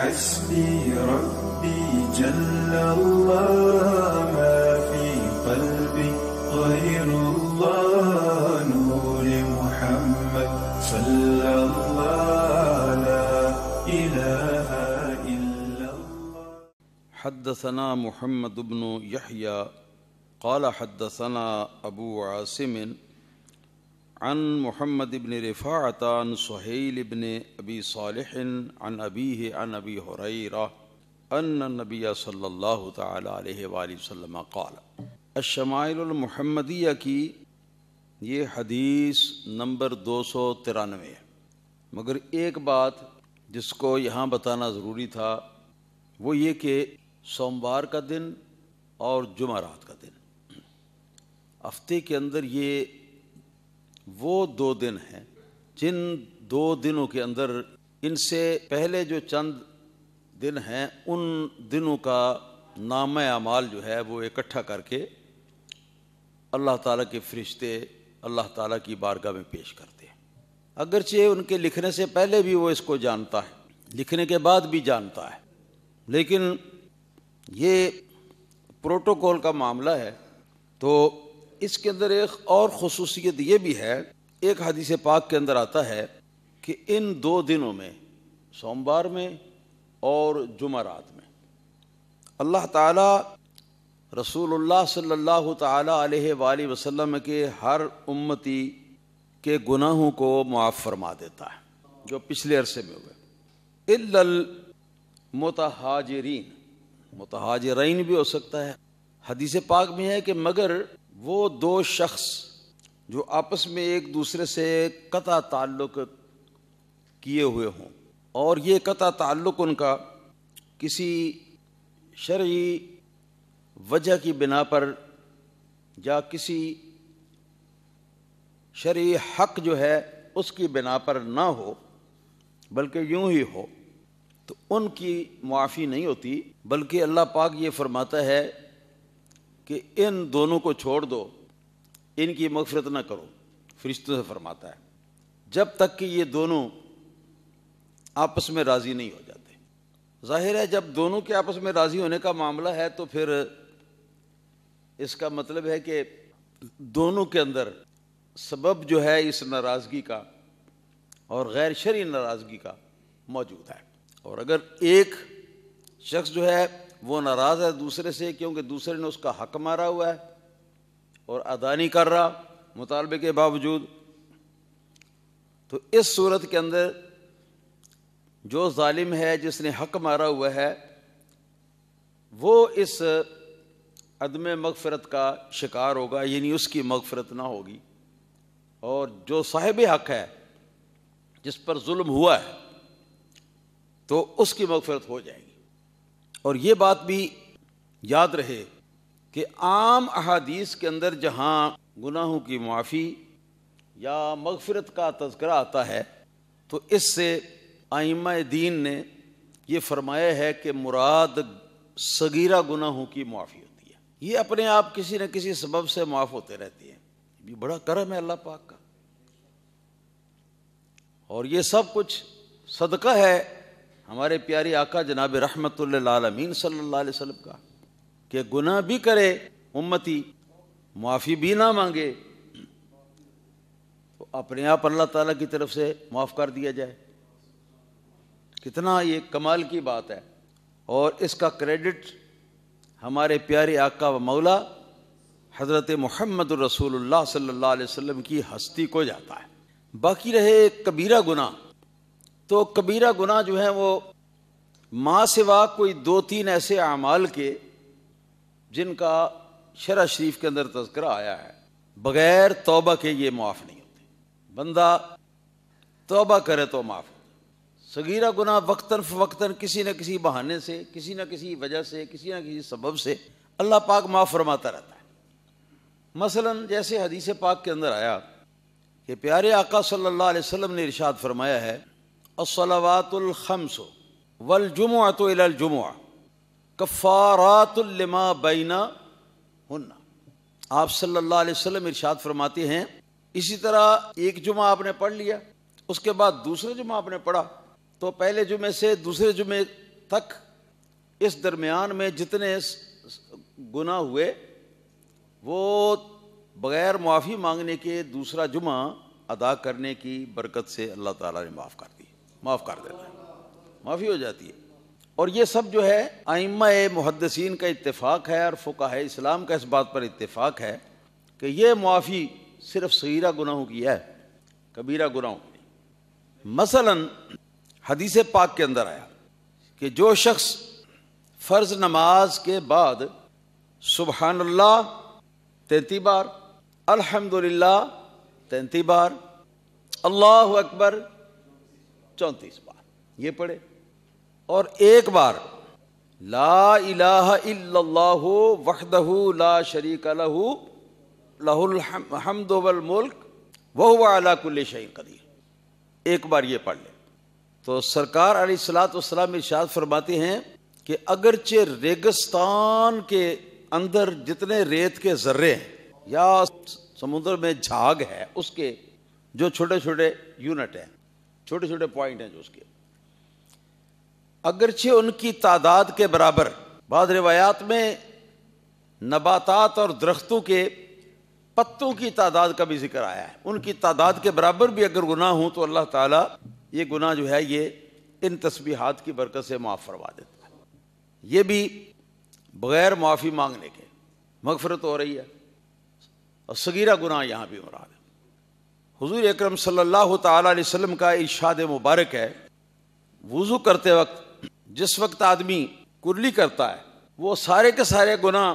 حسبي ربي جل الله ما في قلبي غير الله نور محمد صلى الله لا إله إلا الله. حدثنا محمد بن يحيى قال حدثنا أبو عاصم عن محمد بن رفاعة عن سهيل بن أبي صالح عن أبيه عن أبي هريرة أن النبي صلی اللہ تعالی علیہ وآلہ وسلم قال. الشمائل المحمدیہ کی یہ حدیث نمبر 293 ہے، مگر ایک بات جس کو یہاں بتانا ضروری تھا وہ یہ کہ سوموار کا دن اور جمعرات کا دن ہفتے کے اندر یہ وہ دو دن ہیں جن دو دنوں کے اندر ان سے پہلے جو چند دن ہیں ان دنوں کا نامہ اعمال جو ہے وہ اکٹھا کر کے اللہ تعالیٰ کے فرشتے اللہ تعالیٰ کی بارگاہ میں پیش کرتے ہیں. اگرچہ ان کے لکھنے سے پہلے بھی وہ اس کو جانتا ہے، لکھنے کے بعد بھی جانتا ہے، لیکن یہ پروٹوکول کا معاملہ ہے. تو اس کے اندر ایک اور خصوصیت یہ بھی ہے، ایک حدیث پاک کے اندر آتا ہے کہ ان دو دنوں میں سوموار میں اور جمعرات میں اللہ تعالیٰ رسول اللہ صلی اللہ تعالی علیہ وآلہ وسلم کے ہر امتی کے گناہوں کو معاف فرما دیتا ہے جو پچھلے عرصے میں ہوئے. الا المتہاجرین، متہاجرین بھی ہو سکتا ہے. حدیث پاک میں ہے کہ مگر وہ دو شخص جو آپس میں ایک دوسرے سے قطع تعلق کیے ہوئے ہوں اور یہ قطع تعلق ان کا کسی شرعی وجہ کی بنا پر یا کسی شرعی حق جو ہے اس کی بنا پر نہ ہو بلکہ یوں ہی ہو، تو ان کی معافی نہیں ہوتی، بلکہ اللہ پاک یہ فرماتا ہے کہ ان دونوں کو چھوڑ دو، ان کی مغفرت نہ کرو. فرشتوں سے فرماتا ہے جب تک کہ یہ دونوں آپس میں راضی نہیں ہو جاتے. ظاہر ہے جب دونوں کے آپس میں راضی ہونے کا معاملہ ہے تو پھر اس کا مطلب ہے کہ دونوں کے اندر سبب جو ہے اس ناراضگی کا اور غیر شرعی ناراضگی کا موجود ہے. اور اگر ایک شخص جو ہے وہ ناراض ہے دوسرے سے کیونکہ دوسرے نے اس کا حق مارا ہوا ہے اور ادا نہیں کر رہا مطالبے کے باوجود، تو اس صورت کے اندر جو ظالم ہے جس نے حق مارا ہوا ہے وہ اس عدم مغفرت کا شکار ہوگا، یعنی اس کی مغفرت نہ ہوگی، اور جو صاحب حق ہے جس پر ظلم ہوا ہے تو اس کی مغفرت ہو جائے گی. اور یہ بات بھی یاد رہے کہ عام احادیث کے اندر جہاں گناہوں کی معافی یا مغفرت کا تذکرہ آتا ہے تو اس سے ائمہ دین نے یہ فرمایا ہے کہ مراد صغیرہ گناہوں کی معافی ہوتی ہے. یہ اپنے آپ کسی نہ کسی سبب سے معاف ہوتے رہتی ہیں. یہ بڑا کرم ہے اللہ پاک کا، اور یہ سب کچھ صدقہ ہے ہمارے پیارے آقا جناب رحمت للعالمین صلی اللہ علیہ وسلم کا کہ گناہ بھی کرے امتی معافی بھی نہ مانگے تو اپنے آپ اللہ تعالیٰ کی طرف سے معاف کر دیا جائے. کتنا یہ کمال کی بات ہے، اور اس کا کریڈٹ ہمارے پیارے آقا و مولا حضرت محمد رسول اللہ صلی اللہ علیہ وسلم کی ہستی کو جاتا ہے. باقی رہے کبیرہ گناہ، تو کبیرہ گناہ جو ہیں وہ ماں سوا کوئی دو تین ایسے اعمال کے جن کا شرع شریف کے اندر تذکرہ آیا ہے بغیر توبہ کے یہ معاف نہیں ہوتے. بندہ توبہ کرے تو معاف ہوتا. صغیرہ گناہ وقتاً فوقتاً کسی نہ کسی بہانے سے، کسی نہ کسی وجہ سے، کسی نہ کسی سبب سے اللہ پاک معاف فرماتا رہتا ہے. مثلاً جیسے حدیث پاک کے اندر آیا کہ پیارے آقا صلی اللہ علیہ وسلم نے ارشاد فرمایا ہے الصلوات الخمس والجمعۃ الی الجمعہ کفارات لما بینہن. آپ صلی اللہ علیہ وسلم ارشاد فرماتے ہیں اسی طرح ایک جمعہ آپ نے پڑھ لیا، اس کے بعد دوسرے جمعہ آپ نے پڑھا، تو پہلے جمعے سے دوسرے جمعے تک اس درمیان میں جتنے گناہ ہوئے وہ بغیر معافی مانگنے کے دوسرا جمعہ ادا کرنے کی برکت سے اللہ تعالیٰ نے معاف کر دیتا ہے، معافی ہو جاتی ہے۔ اور یہ سب جو ہے ائمہ محدثین کا اتفاق ہے اور فقہاء اسلام کا اس بات پر اتفاق ہے کہ یہ معافی صرف صغیرہ گناہوں کی ہے، کبیرہ گناہوں کی نہیں۔ مثلا حدیث پاک کے اندر آیا کہ جو شخص فرض نماز کے بعد سبحان اللہ 33 بار، الحمدللہ 33 بار، اللہ اکبر 34 بار یہ پڑھے، اور ایک بار لا الہ الا اللہ وحدہ لا شریک لہ لہ الحمد والملک وہو علی کل شیء قدیر، ایک بار یہ پڑھ لے، تو سرکار علیہ الصلوۃ والسلام ارشاد فرماتے ہیں کہ اگرچہ ریگستان کے اندر جتنے ریت کے ذرے ہیں یا سمندر میں جھاگ ہے اس کے جو چھوٹے چھوٹے یونٹ ہیں، چھوٹے چھوٹے پوائنٹ ہیں جو اس کے، اگرچہ ان کی تعداد کے برابر، بعض روایات میں نباتات اور درختوں کے پتوں کی تعداد کا بھی ذکر آیا ہے، ان کی تعداد کے برابر بھی اگر گناہ ہوں تو اللہ تعالیٰ یہ گناہ جو ہے یہ ان تسبیحات کی برکت سے معاف فرما دیتا ہے۔ یہ بھی بغیر معافی مانگنے کے مغفرت ہو رہی ہے، اور صغیرہ گناہ یہاں بھی مراد ہے۔ حضور اکرم صلی اللہ تعالی علیہ وسلم کا ارشاد مبارک ہے، وضو کرتے وقت جس وقت آدمی کرلی کرتا ہے وہ سارے کے سارے گناہ،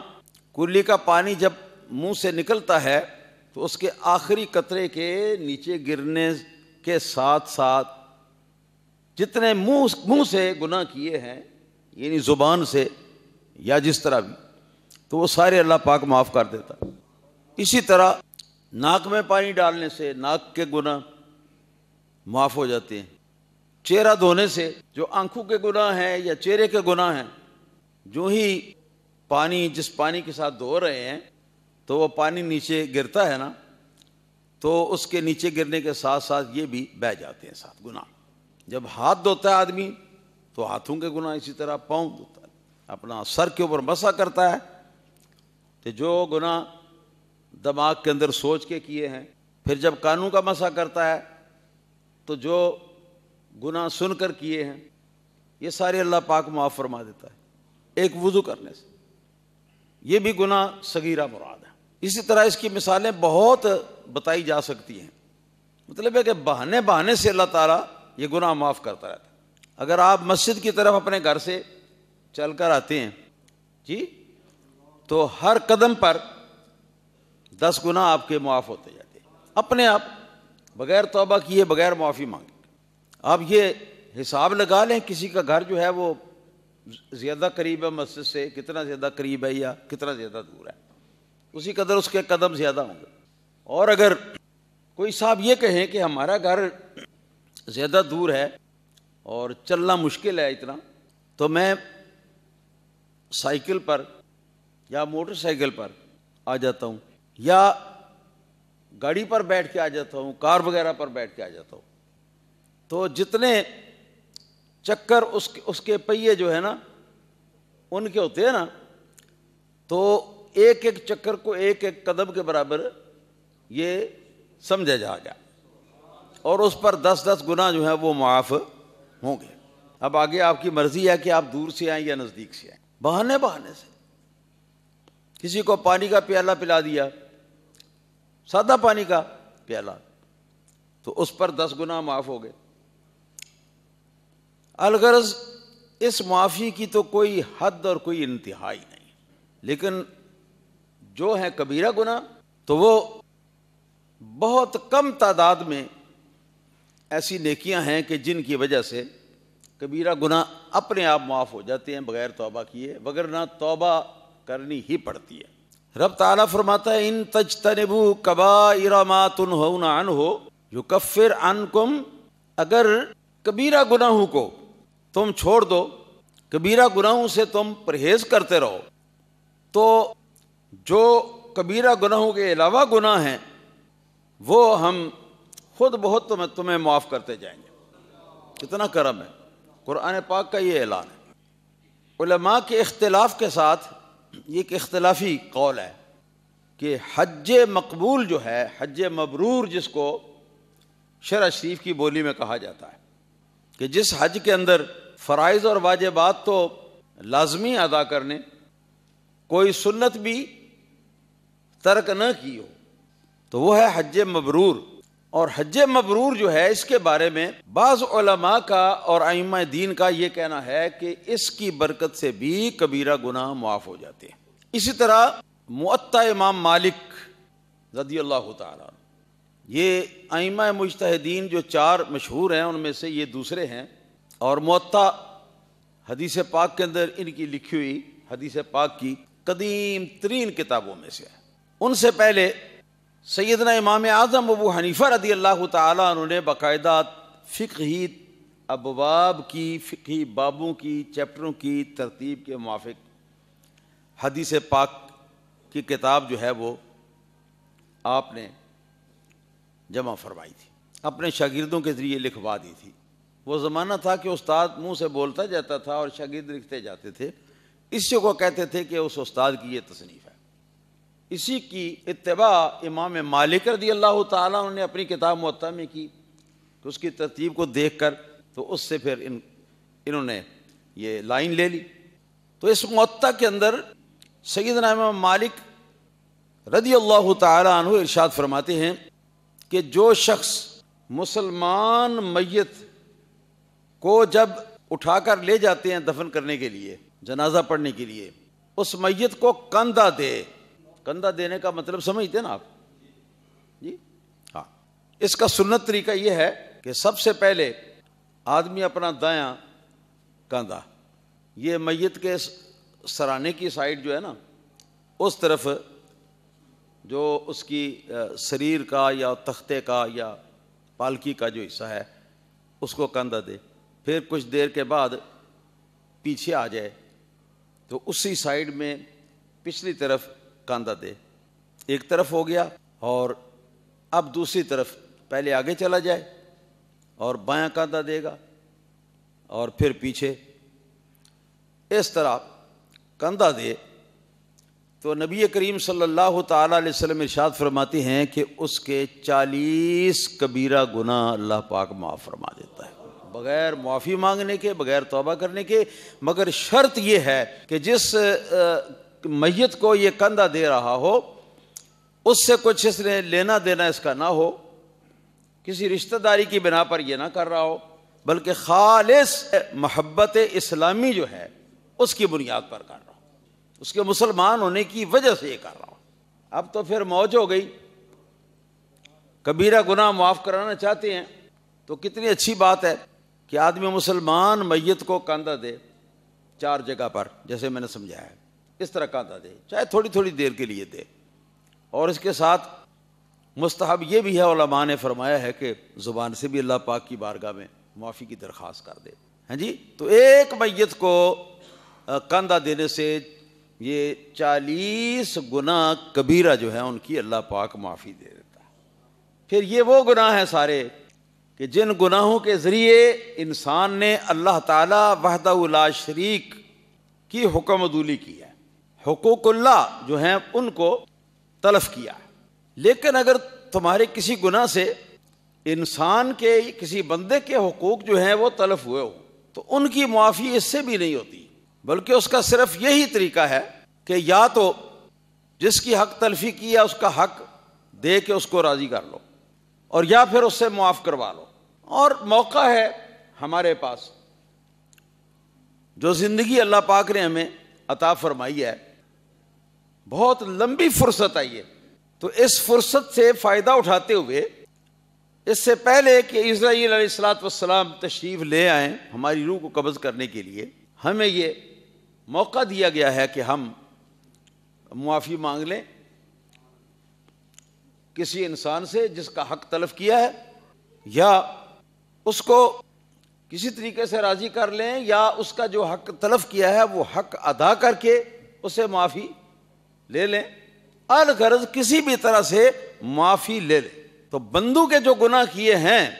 کرلی کا پانی جب منہ سے نکلتا ہے تو اس کے آخری قطرے کے نیچے گرنے کے ساتھ ساتھ جتنے منہ سے گناہ کیے ہیں، یعنی زبان سے یا جس طرح بھی، تو وہ سارے اللہ پاک معاف کر دیتا۔ اسی طرح ناک میں پانی ڈالنے سے ناک کے گناہ معاف ہو جاتے ہیں، چہرہ دھونے سے جو آنکھوں کے گناہ ہیں یا چہرے کے گناہ ہیں، جو ہی پانی جس پانی کے ساتھ دھو رہے ہیں تو وہ پانی نیچے گرتا ہے نا، تو اس کے نیچے گرنے کے ساتھ ساتھ یہ بھی بہہ جاتے ہیں ساتھ گناہ۔ جب ہاتھ دھوتا ہے آدمی تو ہاتھوں کے گناہ، اسی طرح پاؤں دھوتا ہے، اپنا سر کے اوپر مسح کرتا ہے کہ جو گناہ دماغ کے اندر سوچ کے کیے ہیں، پھر جب کانوں کا مسح کرتا ہے تو جو گناہ سن کر کیے ہیں یہ سارے اللہ پاک معاف فرما دیتا ہے ایک وضو کرنے سے۔ یہ بھی گناہ صغیرہ مراد ہے۔ اسی طرح اس کی مثالیں بہت بتائی جا سکتی ہیں، مطلب ہے کہ بہانے سے اللہ تعالیٰ یہ گناہ معاف کرتا رہتا ہے۔ اگر آپ مسجد کی طرف اپنے گھر سے چل کر آتے ہیں جی، تو ہر قدم پر 10 گناہ آپ کے معاف ہوتے جاتے ہیں اپنے آپ، بغیر توبہ کیے، بغیر معافی مانگے۔ آپ یہ حساب لگا لیں کسی کا گھر جو ہے وہ زیادہ قریب ہے مسجد سے، کتنا زیادہ قریب ہے یا کتنا زیادہ دور ہے، اسی قدر اس کے قدم زیادہ ہوں گے۔ اور اگر کوئی صاحب یہ کہیں کہ ہمارا گھر زیادہ دور ہے اور چلنا مشکل ہے اتنا، تو میں سائیکل پر یا موٹر سائیکل پر آ جاتا ہوں یا گاڑی پر بیٹھ کے آ جاتا ہوں، کار وغیرہ پر بیٹھ کے آ جاتا ہوں، تو جتنے چکر اس کے پہیے جو ہے نا ان کے ہوتے ہیں نا، تو ایک ایک چکر کو ایک ایک قدم کے برابر یہ سمجھا جا گیا، اور اس پر 10 گناہ جو ہے وہ معاف ہوں گے۔ اب آگے آپ کی مرضی ہے کہ آپ دور سے آئیں یا نزدیک سے آئیں۔ بہانے سے کسی کو پانی کا پیالہ پلا دیا، سادہ پانی کا پیالہ، تو اس پر 10 گناہ معاف ہو گئے۔ الغرض اس معافی کی تو کوئی حد اور کوئی انتہائی نہیں، لیکن جو ہے کبیرہ گناہ تو وہ بہت کم تعداد میں ایسی نیکیاں ہیں کہ جن کی وجہ سے کبیرہ گناہ اپنے آپ معاف ہو جاتے ہیں بغیر توبہ کیے، وگرنہ توبہ کرنی ہی پڑتی ہے۔ رب تعالیٰ فرماتا ہے ان تجتنبوا کبائر ما تنہون عنہ یکفر عنکم، اگر کبیرہ گناہوں کو تم چھوڑ دو، کبیرہ گناہوں سے تم پرہیز کرتے رہو، تو جو کبیرہ گناہوں کے علاوہ گناہ ہیں وہ ہم خود بہت تمہیں معاف کرتے جائیں گے۔ کتنا کرم ہے، قرآن پاک کا یہ اعلان ہے۔ علماء کے اختلاف کے ساتھ یہ ایک اختلافی قول ہے کہ حج مقبول جو ہے، حج مبرور جس کو شرع شریف کی بولی میں کہا جاتا ہے، کہ جس حج کے اندر فرائض اور واجبات تو لازمی ادا کرنے، کوئی سنت بھی ترک نہ کی ہو، تو وہ ہے حج مبرور۔ اور حج مبرور جو ہے، اس کے بارے میں بعض علماء کا اور ائمہ دین کا یہ کہنا ہے کہ اس کی برکت سے بھی کبیرہ گناہ معاف ہو جاتے ہیں۔ اسی طرح موطا امام مالک رضی اللہ تعالیٰ عنہ، یہ ائمہ مجتہدین جو 4 مشہور ہیں ان میں سے یہ دوسرے ہیں، اور موطا حدیث پاک کے اندر ان کی لکھی ہوئی حدیث پاک کی قدیم ترین کتابوں میں سے ہے۔ ان سے پہلے سیدنا امام اعظم ابو حنیفہ رضی اللہ تعالیٰ عنہ نے باقاعدہ فقہی ابواب کی، فقہی بابوں کی، چیپٹروں کی ترتیب کے موافق حدیث پاک کی کتاب جو ہے وہ آپ نے جمع فرمائی تھی، اپنے شاگردوں کے ذریعے لکھوا دی تھی۔ وہ زمانہ تھا کہ استاد منہ سے بولتا جاتا تھا اور شاگرد لکھتے جاتے تھے، اسی کو کہتے تھے کہ اس استاد کی یہ تصنیف ہے۔ اسی کی اتباع امام مالک رضی اللہ تعالیٰ عنہ نے اپنی کتاب موطا میں کی، تو اس کی ترتیب کو دیکھ کر تو اس سے پھر انہوں نے یہ لائن لے لی۔ تو اس موطا کے اندر سیدنا امام مالک رضی اللہ تعالیٰ عنہ ارشاد فرماتے ہیں کہ جو شخص مسلمان میت کو جب اٹھا کر لے جاتے ہیں دفن کرنے کے لیے، جنازہ پڑھنے کے لیے، اس میت کو کندھا دے۔ کندھا دینے کا مطلب سمجھتے ہیں نا آپ؟ جی ہاں، اس کا سنت طریقہ یہ ہے کہ سب سے پہلے آدمی اپنا دایاں کندھا یہ میت کے سرانے کی سائڈ جو ہے نا، اس طرف جو اس کی سریر کا یا تختے کا یا پالکی کا جو حصہ ہے اس کو کندھا دے، پھر کچھ دیر کے بعد پیچھے آ جائے تو اسی سائڈ میں پچھلی طرف کندھا دے، ایک طرف ہو گیا، اور اب دوسری طرف پہلے آگے چلا جائے اور بایاں کندھا دے گا اور پھر پیچھے، اس طرح کندھا دے تو نبی کریم صلی اللہ تعالیٰ علیہ وسلم ارشاد فرماتے ہیں کہ اس کے 40 کبیرہ گناہ اللہ پاک معاف فرما دیتا ہے، بغیر معافی مانگنے کے، بغیر توبہ کرنے کے۔ مگر شرط یہ ہے کہ جس میت کو یہ کندھا دے رہا ہو اس سے کچھ اس نے لینا دینا اس کا نہ ہو، کسی رشتہ داری کی بنا پر یہ نہ کر رہا ہو، بلکہ خالص محبت اسلامی جو ہے اس کی بنیاد پر کر رہا ہو، اس کے مسلمان ہونے کی وجہ سے یہ کر رہا ہو۔ اب تو پھر موج ہو گئی، کبیرہ گناہ معاف کرانا چاہتے ہیں تو کتنی اچھی بات ہے کہ آدمی مسلمان میت کو کندھا دے 4 جگہ پر، جیسے میں نے سمجھایا ہے، اس طرح کندھا دے، چاہے تھوڑی تھوڑی دیر کے لیے دے۔ اور اس کے ساتھ مستحب یہ بھی ہے، علماء نے فرمایا ہے کہ زبان سے بھی اللہ پاک کی بارگاہ میں معافی کی درخواست کر دے۔ ہاں جی، تو ایک میت کو کندھا دینے سے یہ 40 گناہ کبیرہ جو ہے ان کی اللہ پاک معافی دے دیتا ہے۔ پھر یہ وہ گناہ ہیں سارے کہ جن گناہوں کے ذریعے انسان نے اللہ تعالی وحدہ لا شریک کی حکم عدولی کی ہے، حقوق اللہ جو ہیں ان کو تلف کیا ہے۔ لیکن اگر تمہارے کسی گناہ سے انسان کے کسی بندے کے حقوق جو ہیں وہ تلف ہوئے ہو تو ان کی معافی اس سے بھی نہیں ہوتی، بلکہ اس کا صرف یہی طریقہ ہے کہ یا تو جس کی حق تلفی کی ہے اس کا حق دے کے اس کو راضی کر لو، اور یا پھر اس سے معاف کروا لو۔ اور موقع ہے ہمارے پاس، جو زندگی اللہ پاک نے ہمیں عطا فرمائی ہے، بہت لمبی فرصت آئی ہے، تو اس فرصت سے فائدہ اٹھاتے ہوئے اس سے پہلے کہ اسرائیل علیہ الصلوۃ والسلام تشریف لے آئیں ہماری روح کو قبض کرنے کے لیے، ہمیں یہ موقع دیا گیا ہے کہ ہم معافی مانگ لیں کسی انسان سے جس کا حق تلف کیا ہے، یا اس کو کسی طریقے سے راضی کر لیں، یا اس کا جو حق تلف کیا ہے وہ حق ادا کر کے اسے معافی لے لیں، الغرض کسی بھی طرح سے معافی لے لیں۔ تو بندوں کے جو گناہ کیے ہیں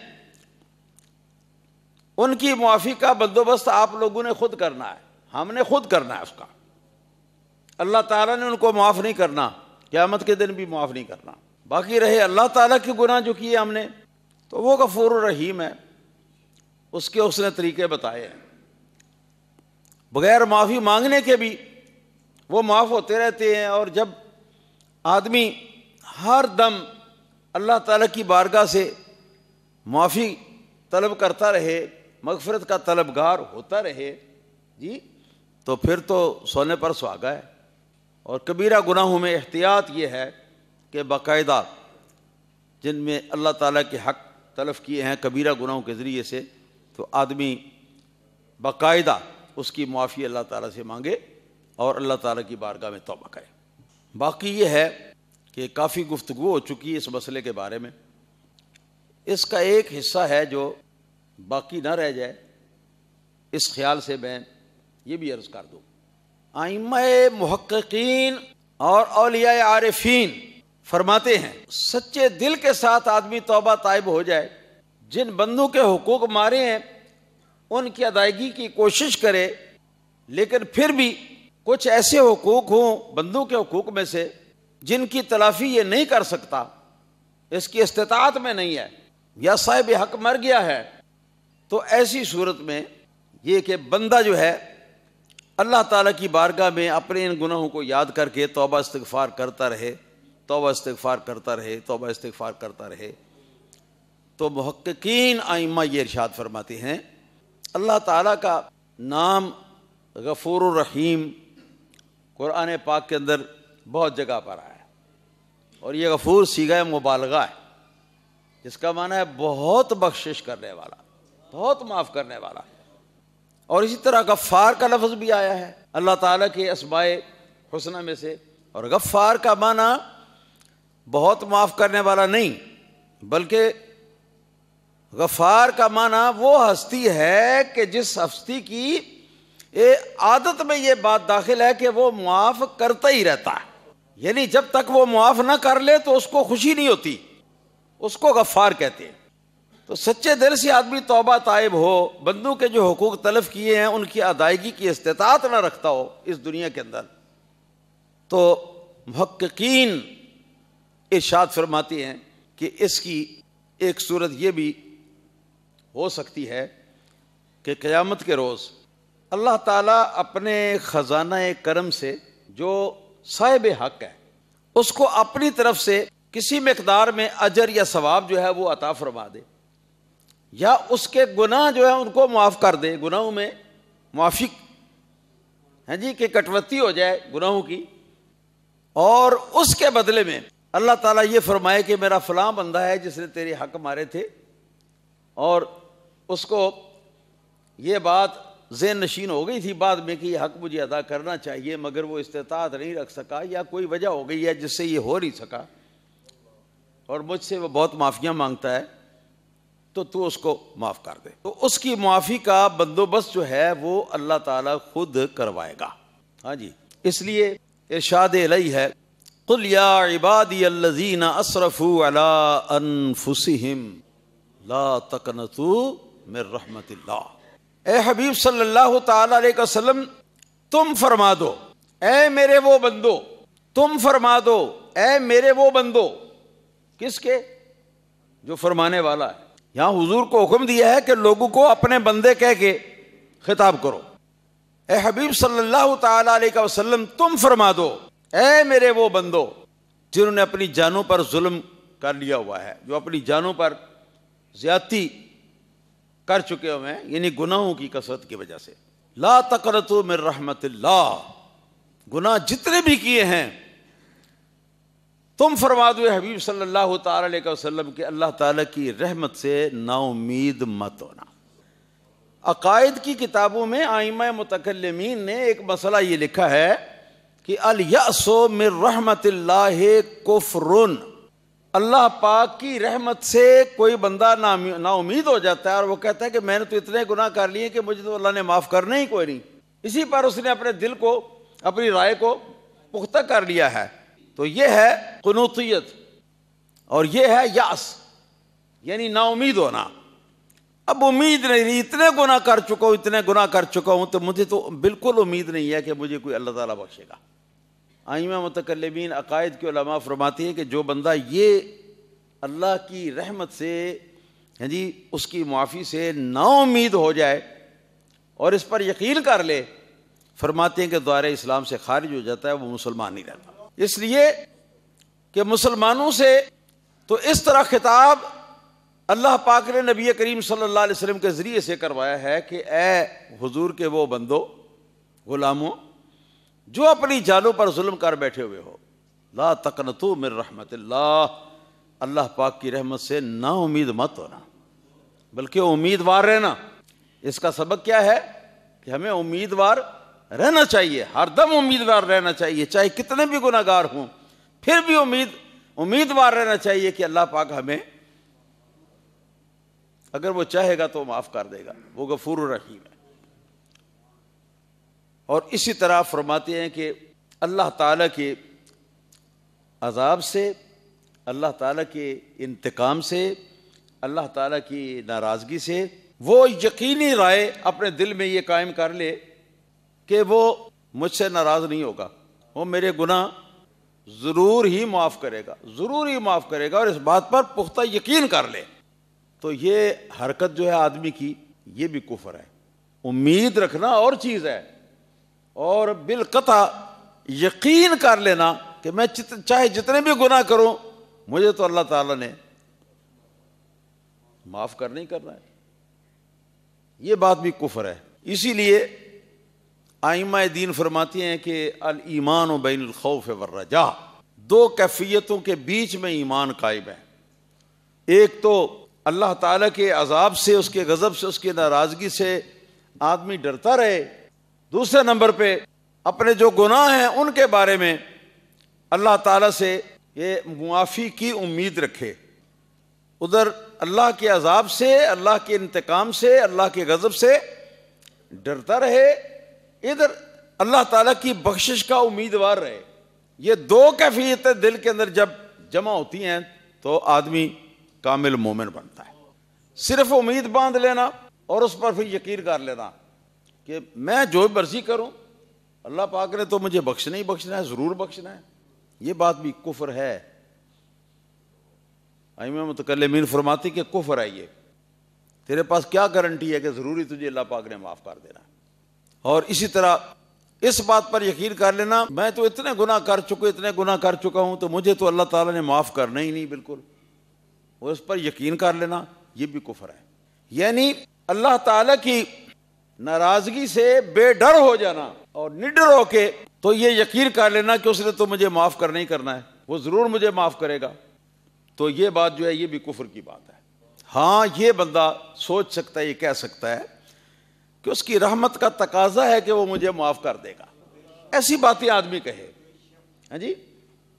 ان کی معافی کا بندوبست آپ لوگوں نے خود کرنا ہے۔ ہم نے خود کرنا ہے اس کا. اللہ تعالیٰ نے ان کو معاف نہیں کرنا, قیامت کے دن بھی معاف نہیں کرنا. باقی رہے اللہ تعالیٰ کے گناہ جو کیے ہم نے, تو وہ غفور الرحیم ہے, اس نے طریقے بتائے ہیں. بغیر معافی مانگنے کے بھی وہ معاف ہوتے رہتے ہیں. اور جب آدمی ہر دم اللہ تعالیٰ کی بارگاہ سے معافی طلب کرتا رہے, مغفرت کا طلبگار ہوتا رہے جی, تو پھر تو سونے پر سہاگا ہے. اور کبیرہ گناہوں میں احتیاط یہ ہے کہ باقاعدہ جن میں اللہ تعالیٰ کے حق تلف کیے ہیں کبیرہ گناہوں کے ذریعے سے, تو آدمی باقاعدہ اس کی معافی اللہ تعالیٰ سے مانگے اور اللہ تعالیٰ کی بارگاہ میں توبہ کرے. باقی یہ ہے کہ کافی گفتگو ہو چکی ہے اس مسئلے کے بارے میں. اس کا ایک حصہ ہے جو باقی نہ رہ جائے, اس خیال سے میں یہ بھی عرض کر دوں. ائمہ محققین اور اولیاء عارفین فرماتے ہیں سچے دل کے ساتھ آدمی توبہ طائب ہو جائے, جن بندوں کے حقوق مارے ہیں ان کی ادائیگی کی کوشش کرے, لیکن پھر بھی کچھ ایسے حقوق ہوں بندوں کے حقوق میں سے جن کی تلافی یہ نہیں کر سکتا, اس کی استطاعت میں نہیں ہے, یا صاحب حق مر گیا ہے, تو ایسی صورت میں یہ کہ بندہ جو ہے اللہ تعالیٰ کی بارگاہ میں اپنے ان گناہوں کو یاد کر کے توبہ استغفار کرتا رہے, توبہ استغفار کرتا رہے, توبہ استغفار کرتا رہے. تو محققین ائمہ یہ ارشاد فرماتے ہیں اللہ تعالیٰ کا نام غفور الرحیم قرآن پاک کے اندر بہت جگہ پر آیا ہے, اور یہ غفور صیغہ مبالغہ ہے, جس کا معنی ہے بہت بخشش کرنے والا, بہت معاف کرنے والا. اور اسی طرح غفار کا لفظ بھی آیا ہے اللہ تعالیٰ کے اسماء حسنہ میں سے, اور غفار کا معنی بہت معاف کرنے والا نہیں, بلکہ غفار کا معنی وہ ہستی ہے کہ جس ہستی کی عادت میں یہ بات داخل ہے کہ وہ معاف کرتا ہی رہتا ہے, یعنی جب تک وہ معاف نہ کر لے تو اس کو خوشی نہیں ہوتی, اس کو غفار کہتے ہیں. تو سچے دل سے آدمی توبہ طائب ہو, بندوں کے جو حقوق تلف کیے ہیں ان کی ادائیگی کی استطاعت نہ رکھتا ہو اس دنیا کے اندر, تو محققین ارشاد فرماتے ہیں کہ اس کی ایک صورت یہ بھی ہو سکتی ہے کہ قیامت کے روز اللہ تعالیٰ اپنے خزانہ کرم سے جو صاحب حق ہے اس کو اپنی طرف سے کسی مقدار میں اجر یا ثواب جو ہے وہ عطا فرما دے, یا اس کے گناہ جو ہے ان کو معاف کر دے, گناہوں میں معافی ہے جی کہ کٹوتی ہو جائے گناہوں کی, اور اس کے بدلے میں اللہ تعالیٰ یہ فرمائے کہ میرا فلاں بندہ ہے جس نے تیرے حق مارے تھے, اور اس کو یہ بات ذہن نشین ہو گئی تھی بعد میں کہ یہ حق مجھے ادا کرنا چاہیے, مگر وہ استطاعت نہیں رکھ سکا, یا کوئی وجہ ہو گئی ہے جس سے یہ ہو نہیں سکا, اور مجھ سے وہ بہت معافیاں مانگتا ہے, تو اس کو معاف کر دے. تو اس کی معافی کا بندوبست جو ہے وہ اللہ تعالیٰ خود کروائے گا. ہاں جی, اس لیے ارشاد الہی ہے قل یا عبادی الذین اسرفوا علی انفسہم لا تقنطوا من رحمت اللہ. اے حبیب صلی اللہ تعالی علیہ وسلم تم فرما دو اے میرے وہ بندو, تم فرما دو اے میرے وہ بندو, کس کے؟ جو فرمانے والا ہے. یہاں حضور کو حکم دیا ہے کہ لوگوں کو اپنے بندے کہہ کے خطاب کرو. اے حبیب صلی اللہ تعالی علیہ وسلم تم فرما دو اے میرے وہ بندو جنہوں نے اپنی جانوں پر ظلم کر لیا ہوا ہے, جو اپنی جانوں پر زیادتی کر چکے ہوئے ہیں, یعنی گناہوں کی کثرت کی وجہ سے. لا تقنطوا من رحمت اللہ, گناہ جتنے بھی کیے ہیں تم فرما دو حبیب صلی اللہ تعالی علیہ وسلم کہ اللہ تعالیٰ کی رحمت سے نا امید مت ہونا. عقائد کی کتابوں میں ائمہ متکلمین نے ایک مسئلہ یہ لکھا ہے کہ الیأس من رحمت اللہ کفر, اللہ پاک کی رحمت سے کوئی بندہ نا امید ہو جاتا ہے اور وہ کہتا ہے کہ میں نے تو اتنے گناہ کر لیے کہ مجھے تو اللہ نے معاف کرنا ہی کوئی نہیں. اسی پر اس نے اپنے دل کو, اپنی رائے کو پختہ کر لیا ہے. تو یہ ہے قنوطیت اور یہ ہے یأس, یعنی نا امید ہونا. اب امید نہیں رہی، اتنے گناہ کر چکا ہوں، اتنے گناہ کر چکا ہوں، تو مجھے تو بالکل امید نہیں ہے کہ مجھے کوئی اللہ تعالیٰ بخشے گا۔ ائمہ متکلمین عقائد کے علماء فرماتے ہیں کہ جو بندہ یہ اللہ کی رحمت سے اس کی معافی سے نا امید ہو جائے اور اس پر یقین کر لے، فرماتے ہیں کہ دائرہ اسلام سے خارج ہو جاتا ہے، وہ مسلمان نہیں رہتا۔ اس لیے کہ مسلمانوں سے تو اس طرح خطاب اللہ پاک نے نبی کریم صلی اللہ علیہ وسلم کے ذریعے سے کروایا ہے کہ اے حضور کے وہ بندو، غلاموں جو اپنی جانوں پر ظلم کر بیٹھے ہوئے ہو، لا تقنطوا من رحمت اللہ، اللہ پاک کی رحمت سے نا امید مت ہونا، بلکہ امیدوار رہنا۔ اس کا سبب کیا ہے کہ ہمیں امیدوار رہنا چاہیے، ہر دم امیدوار رہنا چاہیے، چاہے کتنے بھی گناہ گار ہوں، پھر بھی امیدوار رہنا چاہیے کہ اللہ پاک ہمیں اگر وہ چاہے گا تو معاف کر دے گا، وہ غفور الرحیم ہے۔ اور اسی طرح فرماتے ہیں کہ اللہ تعالیٰ کے عذاب سے، اللہ تعالیٰ کے انتقام سے، اللہ تعالیٰ کی ناراضگی سے وہ یقینی رائے اپنے دل میں یہ قائم کر لے کہ وہ مجھ سے ناراض نہیں ہوگا، وہ میرے گناہ ضرور ہی معاف کرے گا، ضرور ہی معاف کرے گا، اور اس بات پر پختہ یقین کر لے، تو یہ حرکت جو ہے آدمی کی، یہ بھی کفر ہے۔ امید رکھنا اور چیز ہے، اور بالقطع یقین کر لینا کہ میں چاہے جتنے بھی گناہ کروں، مجھے تو اللہ تعالیٰ نے معاف کرنا ہی کرنا ہے، یہ بات بھی کفر ہے۔ اسی لیے ائمہ دین فرماتی ہیں کہ الایمان بین الخوف والرجاء، دو کیفیتوں کے بیچ میں ایمان قائم ہے۔ ایک تو اللہ تعالیٰ کے عذاب سے، اس کے غضب سے، اس کی ناراضگی سے آدمی ڈرتا رہے، دوسرے نمبر پہ اپنے جو گناہ ہیں ان کے بارے میں اللہ تعالیٰ سے یہ معافی کی امید رکھے، ادھر اللہ کے عذاب سے، اللہ کے انتقام سے، اللہ کے غضب سے ڈرتا رہے، ادھر اللہ تعالیٰ کی بخشش کا امیدوار رہے۔ یہ دو کیفیتیں دل کے اندر جب جمع ہوتی ہیں تو آدمی کامل مومن بنتا ہے۔ صرف امید باندھ لینا اور اس پر پھر یقین کر لینا کہ میں جو مرضی کروں، اللہ پاک نے تو مجھے بخشنا ہی بخشنا ہے، ضرور بخشنا ہے، یہ بات بھی کفر ہے۔ ائمہ متکلمین فرماتی کہ کفر ہے، یہ تیرے پاس کیا گارنٹی ہے کہ ضروری تجھے اللہ پاک نے معاف کر دینا۔ اور اسی طرح اس بات پر یقین کر لینا میں تو اتنے گناہ کر چکا ہوں، تو مجھے تو اللہ تعالیٰ نے معاف کرنا ہی نہیں بالکل، اور اس پر یقین کر لینا یہ بھی کفر ہے۔ یعنی اللہ تعالیٰ کی ناراضگی سے بے ڈر ہو جانا اور نڈر ہو کے تو یہ یقین کر لینا کہ اس نے تو مجھے معاف کرنا ہی کرنا ہے، وہ ضرور مجھے معاف کرے گا، تو یہ بات جو ہے یہ بھی کفر کی بات ہے۔ ہاں یہ بندہ سوچ سکتا ہے، یہ کہہ سکتا ہے کہ اس کی رحمت کا تقاضا ہے کہ وہ مجھے معاف کر دے گا، ایسی باتیں آدمی کہے، ہاں جی،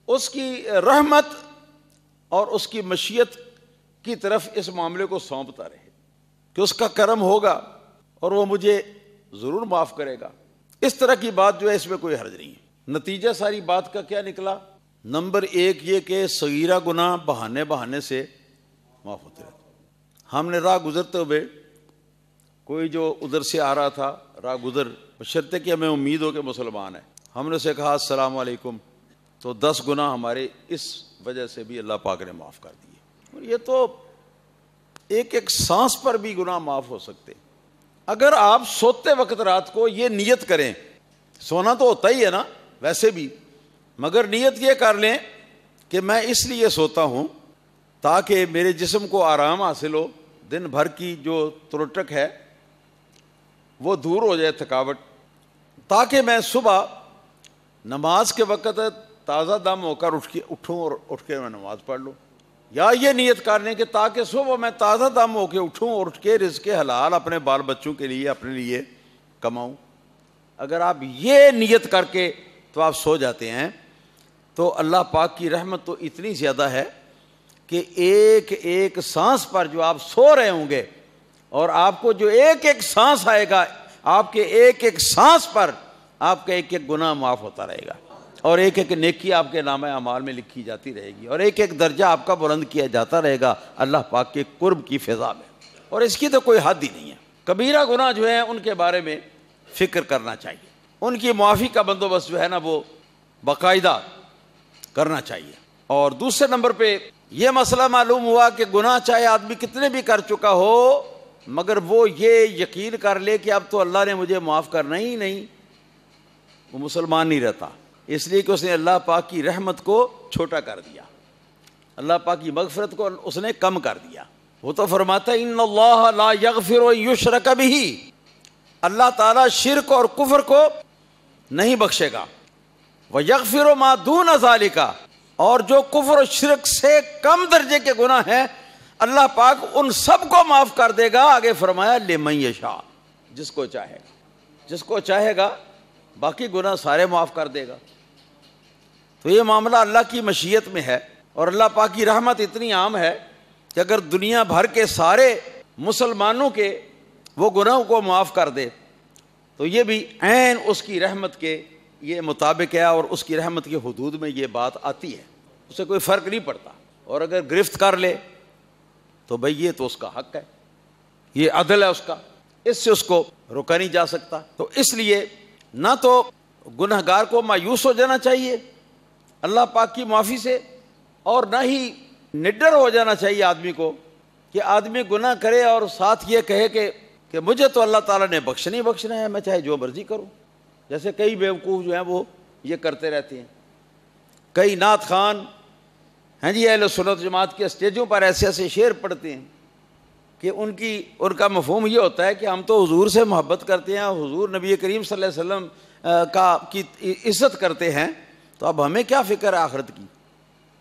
اس کی رحمت اور اس کی مشیت کی طرف اس معاملے کو سونپتا رہے کہ اس کا کرم ہوگا اور وہ مجھے ضرور معاف کرے گا، اس طرح کی بات جو ہے اس میں کوئی حرج نہیں ہے۔ نتیجہ ساری بات کا کیا نکلا؟ نمبر ایک یہ کہ صغیرہ گناہ بہانے سے معاف ہوتے رہتے۔ ہم نے راہ گزرتے ہوئے کوئی جو ادھر سے آ رہا تھا راہ گزر، بشرطے کہ ہمیں امید ہو کہ مسلمان ہے، ہم نے اسے کہا السلام علیکم، تو 10 گناہ ہمارے اس وجہ سے بھی اللہ پاک نے معاف کر دیے۔ اور یہ تو ایک ایک سانس پر بھی گناہ معاف ہو سکتے۔ اگر آپ سوتے وقت رات کو یہ نیت کریں، سونا تو ہوتا ہی ہے نا ویسے بھی، مگر نیت یہ کر لیں کہ میں اس لیے سوتا ہوں تاکہ میرے جسم کو آرام حاصل ہو، دن بھر کی جو ترٹک ہے وہ دور ہو جائے، تھکاوٹ، تاکہ میں صبح نماز کے وقت تازہ دم ہو کر اٹھوں اور اٹھ کے میں نماز پڑھ لوں۔ یا یہ نیت کر لیں کہ تاکہ صبح میں تازہ دم ہو کے اٹھوں اور اٹھ کے رزق حلال اپنے بال بچوں کے لیے، اپنے لیے کماؤں۔ اگر آپ یہ نیت کر کے تو آپ سو جاتے ہیں تو اللہ پاک کی رحمت تو اتنی زیادہ ہے کہ ایک ایک سانس پر جو آپ سو رہے ہوں گے، اور آپ کو جو ایک ایک سانس آئے گا، آپ کے ایک ایک سانس پر آپ کا ایک ایک گناہ معاف ہوتا رہے گا، اور ایک ایک نیکی آپ کے نامہ اعمال میں لکھی جاتی رہے گی، اور ایک ایک درجہ آپ کا بلند کیا جاتا رہے گا اللہ پاک کے قرب کی فضا میں۔ اور اس کی تو کوئی حد ہی نہیں ہے۔ کبیرہ گناہ جو ہیں ان کے بارے میں فکر کرنا چاہیے، ان کی معافی کا بندوبست جو ہے نا وہ باقاعدہ کرنا چاہیے۔ اور دوسرے نمبر پہ یہ مسئلہ معلوم ہوا کہ گناہ چاہے آدمی کتنے بھی کر چکا ہو، مگر وہ یہ یقین کر لے کہ اب تو اللہ نے مجھے معاف کرنا ہی نہیں، وہ مسلمان نہیں رہتا، اس لیے کہ اس نے اللہ پاک کی رحمت کو چھوٹا کر دیا، اللہ پاک کی مغفرت کو اس نے کم کر دیا۔ وہ تو فرماتا ہے ان اللہ لا یغفر ان یشرک بہ، اللہ تعالیٰ شرک اور کفر کو نہیں بخشے گا، ویغفر ما دون ذالک، اور جو کفر و شرک سے کم درجے کے گناہ ہیں اللہ پاک ان سب کو معاف کر دے گا۔ آگے فرمایا لمن یشاء، جس کو چاہے گا، جس کو چاہے گا، باقی گناہ سارے معاف کر دے گا۔ تو یہ معاملہ اللہ کی مشیت میں ہے، اور اللہ پاک کی رحمت اتنی عام ہے کہ اگر دنیا بھر کے سارے مسلمانوں کے وہ گناہوں کو معاف کر دے تو یہ بھی عین اس کی رحمت کے یہ مطابق ہے، اور اس کی رحمت کی حدود میں یہ بات آتی ہے، اسے کوئی فرق نہیں پڑتا۔ اور اگر گرفت کر لے تو بھئی یہ تو اس کا حق ہے، یہ عدل ہے اس کا، اس سے اس کو روکا نہیں جا سکتا۔ تو اس لیے نہ تو گنہگار کو مایوس ہو جانا چاہیے اللہ پاک کی معافی سے، اور نہ ہی نڈر ہو جانا چاہیے آدمی کو کہ آدمی گناہ کرے اور ساتھ یہ کہے کہ مجھے تو اللہ تعالیٰ نے بخشنا ہی بخشنا ہے، میں چاہے جو مرضی کروں۔ جیسے کئی بیوقوف جو ہیں وہ یہ کرتے رہتے ہیں، کئی نعت خوان ہیں جی اہل سنت جماعت کے اسٹیجوں پر ایسے ایسے شعر پڑھتے ہیں کہ ان کا مفہوم یہ ہوتا ہے کہ ہم تو حضور سے محبت کرتے ہیں، حضور نبی کریم صلی اللہ علیہ وسلم کی عزت کرتے ہیں، تو اب ہمیں کیا فکر ہے آخرت کی؟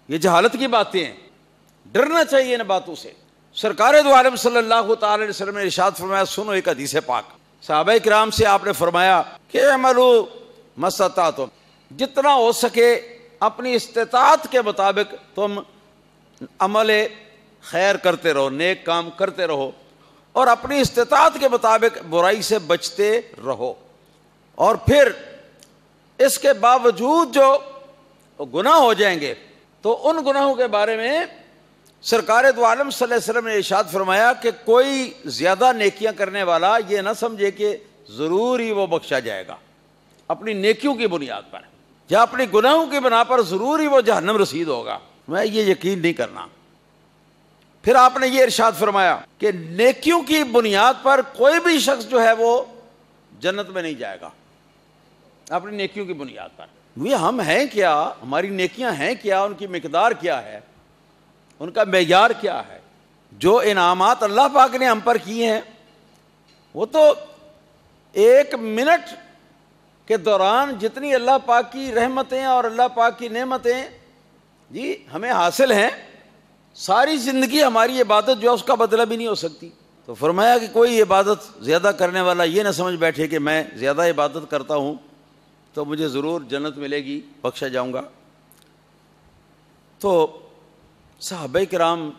یہ جہالت کی باتیں ہیں، ڈرنا چاہیے ان باتوں سے۔ سرکار دو عالم صلی اللہ تعالی علیہ وسلم نے ارشاد فرمایا، سنو ایک حدیث پاک، صحابہ کرام سے آپ نے فرمایا کہ اعملوا ما استطعتم، جتنا ہو سکے اپنی استطاعت کے مطابق تم عمل خیر کرتے رہو، نیک کام کرتے رہو، اور اپنی استطاعت کے مطابق برائی سے بچتے رہو۔ اور پھر اس کے باوجود جو گناہ ہو جائیں گے تو ان گناہوں کے بارے میں سرکار دو عالم صلی اللہ علیہ وسلم نے ارشاد فرمایا کہ کوئی زیادہ نیکیاں کرنے والا یہ نہ سمجھے کہ ضرور ہی وہ بخشا جائے گا اپنی نیکیوں کی بنیاد پر، یا اپنی گناہوں کی بنا پر ضرور ہی وہ جہنم رسید ہوگا، میں یہ یقین نہیں کرنا۔ پھر آپ نے یہ ارشاد فرمایا کہ نیکیوں کی بنیاد پر کوئی بھی شخص جو ہے وہ جنت میں نہیں جائے گا، اپنی نیکیوں کی بنیاد پر۔ یہ ہم ہیں کیا، ہماری نیکیاں ہیں کیا، ان کی مقدار کیا ہے، ان کا معیار کیا ہے؟ جو انعامات اللہ پاک نے ہم پر کیے ہیں وہ تو ایک منٹ کے دوران جتنی اللہ پاک کی رحمتیں اور اللہ پاک کی نعمتیں جی ہمیں حاصل ہیں، ساری زندگی ہماری عبادت جو ہے اس کا بدلہ بھی نہیں ہو سکتی۔ تو فرمایا کہ کوئی عبادت زیادہ کرنے والا یہ نہ سمجھ بیٹھے کہ میں زیادہ عبادت کرتا ہوں تو مجھے ضرور جنت ملے گی، بخشا جاؤں گا۔ تو صحابہ کرام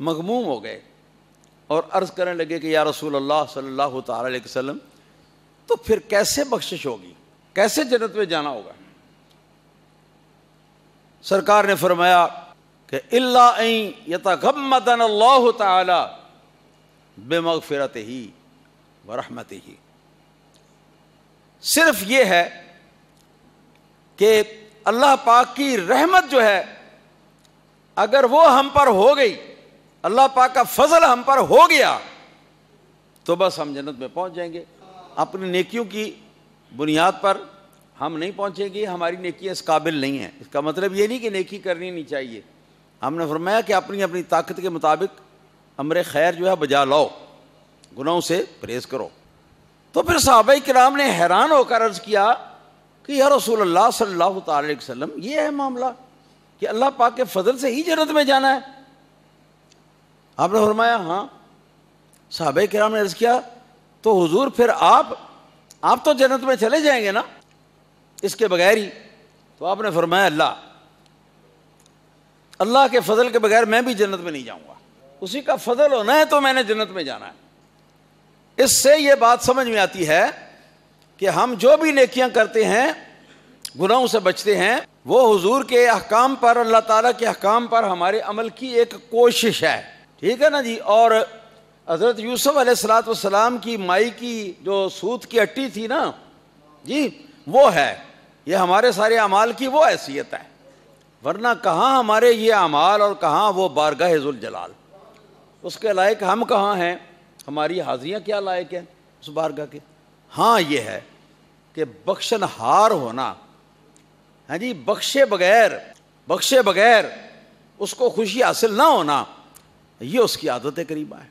مغموم ہو گئے اور عرض کرنے لگے کہ یا رسول اللہ صلی اللہ تعالی علیہ وسلم، تو پھر کیسے بخشش ہوگی، کیسے جنت میں جانا ہوگا؟ سرکار نے فرمایا کہ الا ان یتغمدنا اللہ تعالی بمغفرتہ ورحمتہ، صرف یہ ہے کہ اللہ پاک کی رحمت جو ہے اگر وہ ہم پر ہو گئی، اللہ پاک کا فضل ہم پر ہو گیا تو بس ہم جنت میں پہنچ جائیں گے۔ اپنی نیکیوں کی بنیاد پر ہم نہیں پہنچیں گے، ہماری نیکیاں اس قابل نہیں ہیں۔ اس کا مطلب یہ نہیں کہ نیکی کرنی نہیں چاہیے، ہم نے فرمایا کہ اپنی اپنی طاقت کے مطابق امر خیر جو ہے بجا لاؤ، گناہوں سے پرہیز کرو۔ تو پھر صحابہ کرام نے حیران ہو کر عرض کیا کہ یا رسول اللہ صلی اللہ تعالی علیہ وسلم، یہ ہے معاملہ کہ اللہ پاک کے فضل سے ہی جنت میں جانا ہے؟ آپ نے فرمایا ہاں۔ صحابہ کرام نے عرض کیا تو حضور پھر آپ تو جنت میں چلے جائیں گے نا اس کے بغیر ہی؟ تو آپ نے فرمایا اللہ کے فضل کے بغیر میں بھی جنت میں نہیں جاؤں گا، اسی کا فضل ہونا ہے تو میں نے جنت میں جانا ہے۔ اس سے یہ بات سمجھ میں آتی ہے کہ ہم جو بھی نیکیاں کرتے ہیں، گناہوں سے بچتے ہیں، وہ حضور کے احکام پر، اللہ تعالیٰ کے احکام پر ہمارے عمل کی ایک کوشش ہے، ٹھیک ہے نا جی؟ اور حضرت یوسف علیہ السلام کی مائی کی جو سوت کی ہٹی تھی نا جی، وہ ہے، یہ ہمارے سارے اعمال کی وہ حیثیت ہے، ورنہ کہاں ہمارے یہ اعمال اور کہاں وہ بارگاہ ذوالجلال، اس کے لائق ہم کہاں ہیں، ہماری حاضریاں کیا لائق ہیں اس بارگاہ کے۔ ہاں یہ ہے کہ بخشن ہار ہونا، ہاں جی، بخشے بغیر اس کو خوشی حاصل نہ ہونا، یہ اس کی عادت کریمہ ہے۔